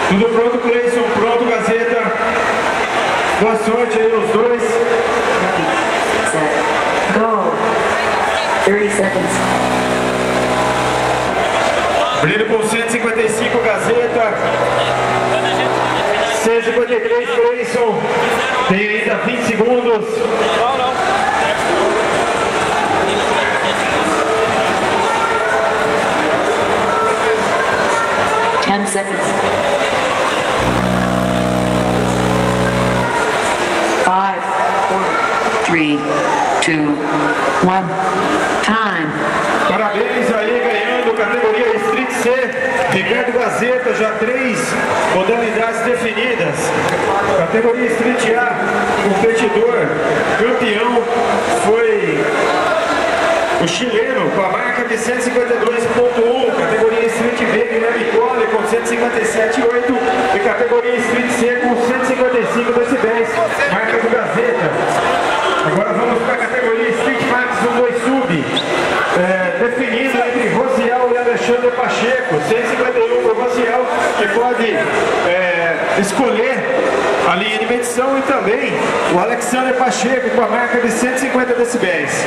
Tudo pronto, Cleison? Pronto, Gazeta? Boa sorte aí os dois. Go. 30 seconds. Brilho com 155, Gazeta. 153, Cleison. Tem ainda 20 segundos. Não. 10 seconds. 5, 4, 3, 2, 1. Time. Parabéns aí, ganhando categoria Street C. Ricardo Gazeta, já 3 modalidades definidas. Categoria Street A, competidor, campeão foi o chileno com a marca de 152.1, categoria Street B, Guilherme Cole com 157.8 e categoria Street C com 155 decibéis, marca do Gazeta. Agora vamos para a categoria Street Max 1-2 Sub, definido entre Rosiel e Alexandre Pacheco, 151 para o Rosiel, que pode escolher a linha de medição, e também o Alexandre Pacheco com a marca de 150 decibéis.